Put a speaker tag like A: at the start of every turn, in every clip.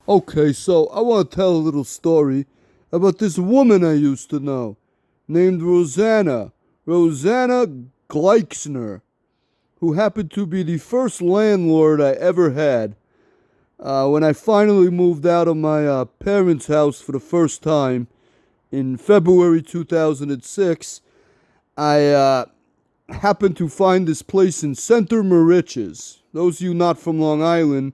A: Okay, so I want to tell a little story about this woman I used to know named Rosanna Gleixner, who happened to be the first landlord I ever had. When I finally moved out of my parents' house for the first time in February 2006, I happened to find this place in Center Moriches. Those of you not from Long Island,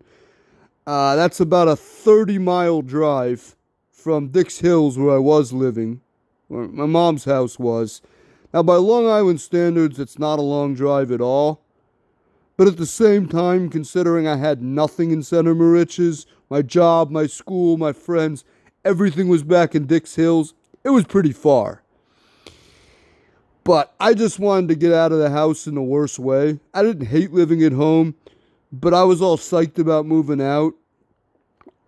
A: that's about a 30-mile drive from Dix Hills, where I was living, where my mom's house was. Now, by Long Island standards, it's not a long drive at all. But at the same time, considering I had nothing in Center Moriches, my job, my school, my friends, everything was back in Dix Hills, it was pretty far. But I just wanted to get out of the house in the worst way. I didn't hate living at home, but I was all psyched about moving out.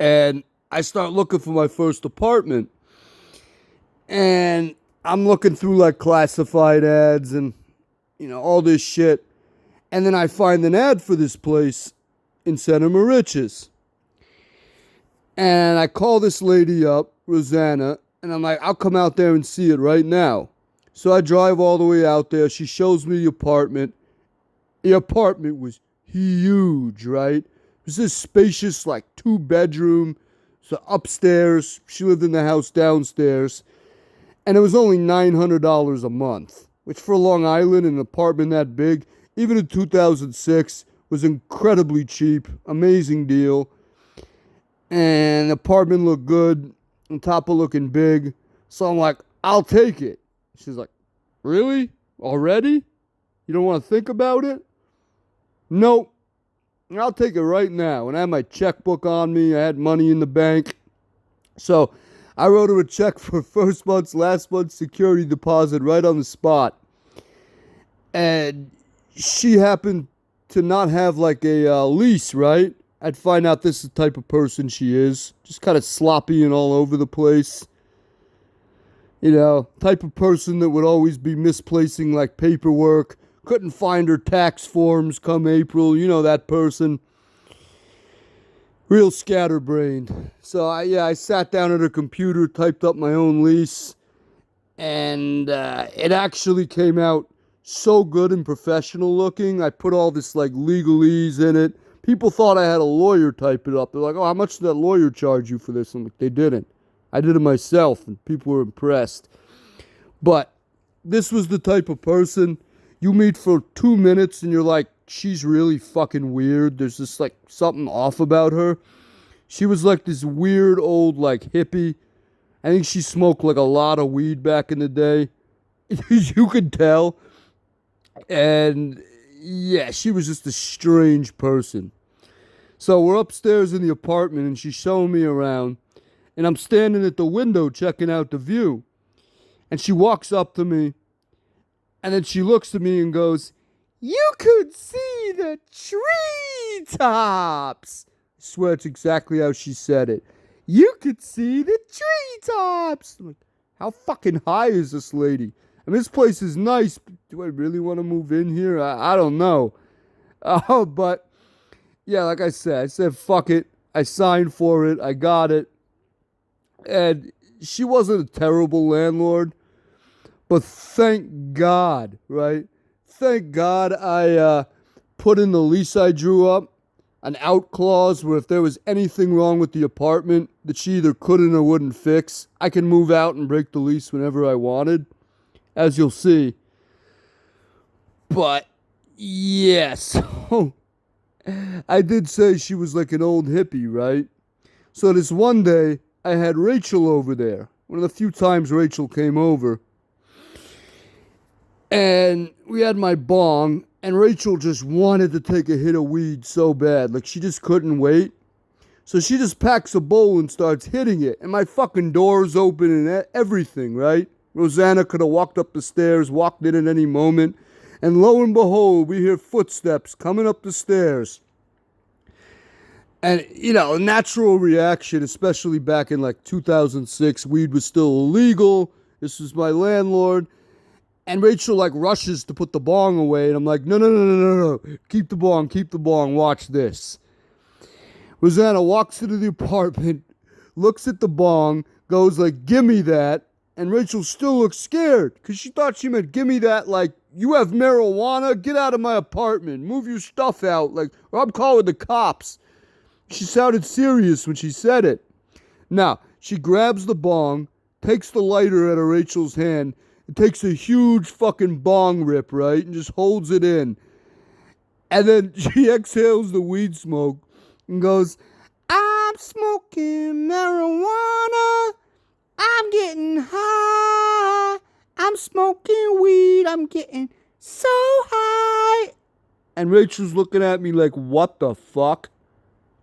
A: And I start looking for my first apartment. And I'm looking through like classified ads and, all this shit. And then I find an ad for this place in Center Moriches. And I call this lady up, Rosanna, and I'm like, I'll come out there and see it right now. So I drive all the way out there. She shows me the apartment. The apartment was huge, right? It was this spacious, like 2-bedroom. So upstairs, she lived in the house downstairs. And it was only $900 a month, which for Long Island, an apartment that big, even in 2006, was incredibly cheap. Amazing deal. And the apartment looked good, on top of looking big. So I'm like, I'll take it. She's like, really? Already? You don't want to think about it? Nope. I'll take it right now. And I had my checkbook on me. I had money in the bank. So I wrote her a check for first month's, last month's security deposit right on the spot. And she happened to not have like a lease, right? I'd find out this is the type of person she is. Just kind of sloppy and all over the place. Type of person that would always be misplacing like paperwork. Couldn't find her tax forms come April. That person. Real scatterbrained. So I sat down at her computer, typed up my own lease. And it actually came out so good and professional looking. I put all this like legalese in it. People thought I had a lawyer type it up. They're like, oh, how much did that lawyer charge you for this? I'm like, they didn't. I did it myself, and people were impressed. But this was the type of person you meet for 2 minutes and you're like, she's really fucking weird. There's just like something off about her. She was like this weird old like hippie. I think she smoked like a lot of weed back in the day. You could tell. And yeah, she was just a strange person. So we're upstairs in the apartment and she's showing me around. And I'm standing at the window checking out the view. And she walks up to me. And then she looks at me and goes, you could see the treetops. I swear it's exactly how she said it. You could see the treetops. I'm like, how fucking high is this lady? I mean, this place is nice. But do I really want to move in here? I don't know. But yeah, like I said, fuck it. I signed for it. I got it. And she wasn't a terrible landlord. But thank God, right? Thank God I put in the lease I drew up an out clause where if there was anything wrong with the apartment that she either couldn't or wouldn't fix, I can move out and break the lease whenever I wanted, as you'll see. But yes, I did say she was like an old hippie, right? So this one day, I had Rachel over there. One of the few times Rachel came over. And we had my bong, and Rachel just wanted to take a hit of weed so bad. Like, she just couldn't wait. So she just packs a bowl and starts hitting it. And my fucking door's open and everything, right? Rosanna could have walked up the stairs, walked in at any moment. And lo and behold, we hear footsteps coming up the stairs. And, a natural reaction, especially back in like 2006, weed was still illegal. This was my landlord. And Rachel like rushes to put the bong away. And I'm like, no. Keep the bong. Watch this. Rosanna walks into the apartment, looks at the bong, goes like, "Gimme that." And Rachel still looks scared because she thought she meant, "Gimme that," like, "You have marijuana? Get out of my apartment. Move your stuff out, like, or I'm calling the cops." She sounded serious when she said it. Now, she grabs the bong, takes the lighter out of Rachel's hand, and takes a huge fucking bong rip, right? And just holds it in. And then she exhales the weed smoke and goes, "I'm smoking marijuana. I'm getting high. I'm smoking weed. I'm getting so high." And Rachel's looking at me like, "What the fuck?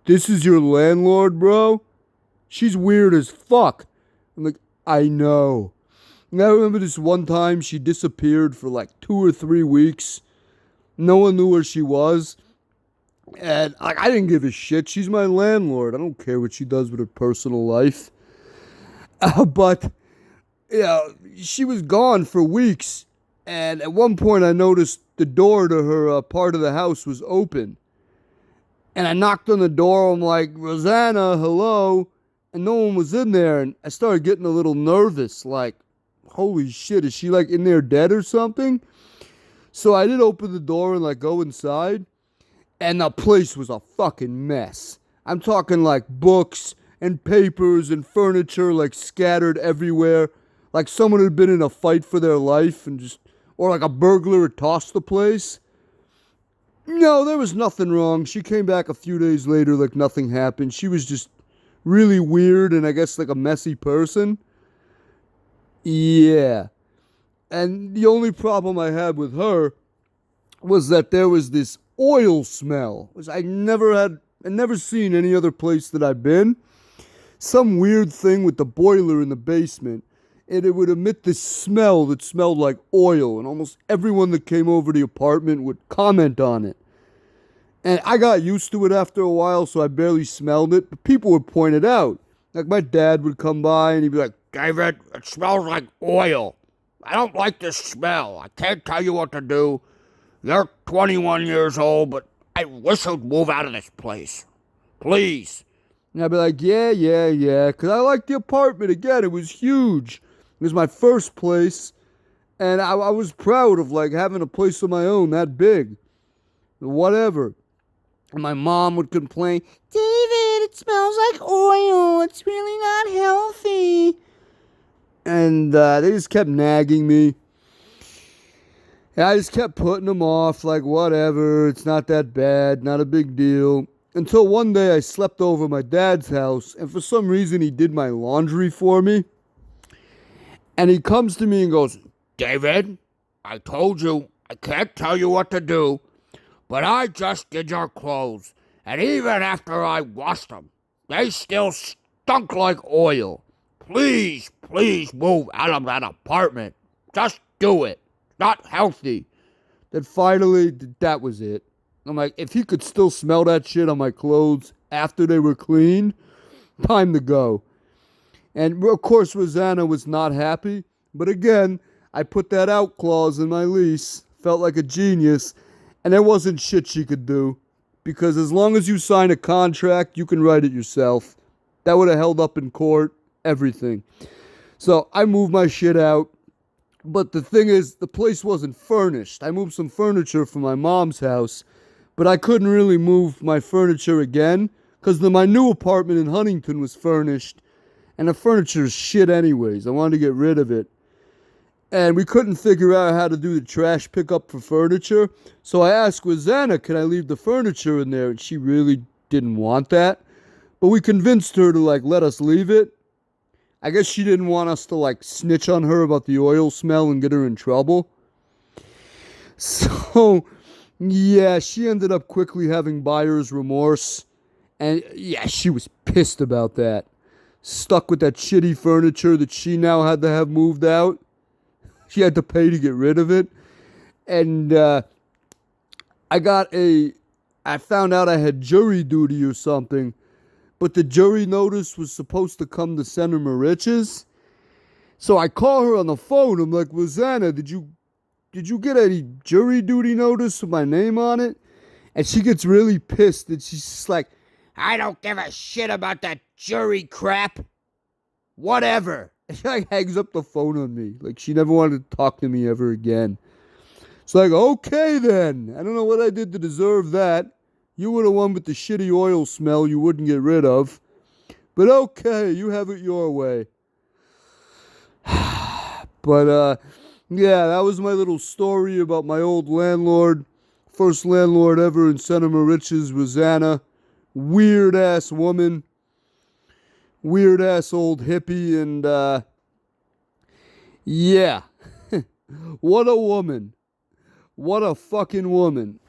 A: This is your landlord, bro?" She's weird as fuck. I'm like, "I know." And I remember this one time she disappeared for like 2 or 3 weeks. No one knew where she was. And I didn't give a shit. She's my landlord. I don't care what she does with her personal life. But, she was gone for weeks. And at one point I noticed the door to her part of the house was open. And I knocked on the door. I'm like, "Rosanna, hello?" And no one was in there. And I started getting a little nervous. Like, holy shit, is she like in there dead or something? So I did open the door and like go inside. And the place was a fucking mess. I'm talking like books and papers and furniture like scattered everywhere. Like someone had been in a fight for their life and just, or like a burglar had tossed the place. No, there was nothing wrong. She came back a few days later like nothing happened. She was just really weird and I guess like a messy person. Yeah. And the only problem I had with her was that there was this oil smell, which I never seen any other place that I've been. Some weird thing with the boiler in the basement, and it would emit this smell that smelled like oil, and almost everyone that came over the apartment would comment on it. And I got used to it after a while, so I barely smelled it, but people would point it out. Like my dad would come by and he'd be like, "David, it smells like oil. I don't like this smell. I can't tell you what to do. You're 21 years old, but I wish you'd move out of this place. Please." And I'd be like, yeah, because I liked the apartment. Again, it was huge. It was my first place, and I was proud of, like, having a place of my own that big. Whatever. And my mom would complain, "David, it smells like oil. It's really not healthy." And they just kept nagging me. And I just kept putting them off, like, whatever, it's not that bad, not a big deal. Until one day I slept over at my dad's house, and for some reason he did my laundry for me. And he comes to me and goes, "David, I told you I can't tell you what to do, but I just did your clothes, and even after I washed them, they still stunk like oil. Please move out of that apartment. Just do it. Not healthy." Then finally, that was it. I'm like, if he could still smell that shit on my clothes after they were clean, time to go. And of course, Rosanna was not happy. But again, I put that out clause in my lease. Felt like a genius. And there wasn't shit she could do. Because as long as you sign a contract, you can write it yourself. That would have held up in court. Everything. So I moved my shit out. But the thing is, the place wasn't furnished. I moved some furniture from my mom's house, but I couldn't really move my furniture again because my new apartment in Huntington was furnished, and the furniture is shit anyways. I wanted to get rid of it. And we couldn't figure out how to do the trash pickup for furniture, so I asked Rosanna, "Can I leave the furniture in there?" And she really didn't want that. But we convinced her to let us leave it. I guess she didn't want us to snitch on her about the oil smell and get her in trouble. So, yeah, she ended up quickly having buyer's remorse. And yeah, she was pissed about that. Stuck with that shitty furniture that she now had to have moved out. She had to pay to get rid of it. And I found out I had jury duty or something. But the jury notice was supposed to come to Center Moriches. So I call her on the phone. I'm like, "Rosanna, did you get any jury duty notice with my name on it?" And she gets really pissed. And she's just like, I don't give a shit about that jury crap. Whatever. And she like hangs up the phone on me. Like she never wanted to talk to me ever again. It's like, okay then. I don't know what I did to deserve that. You were the one with the shitty oil smell you wouldn't get rid of. But okay, you have it your way. But, yeah, that was my little story about my old landlord. First landlord ever in Center Moriches, Rosanna. Weird ass woman. Weird ass old hippie. And, yeah. What a woman. What a fucking woman.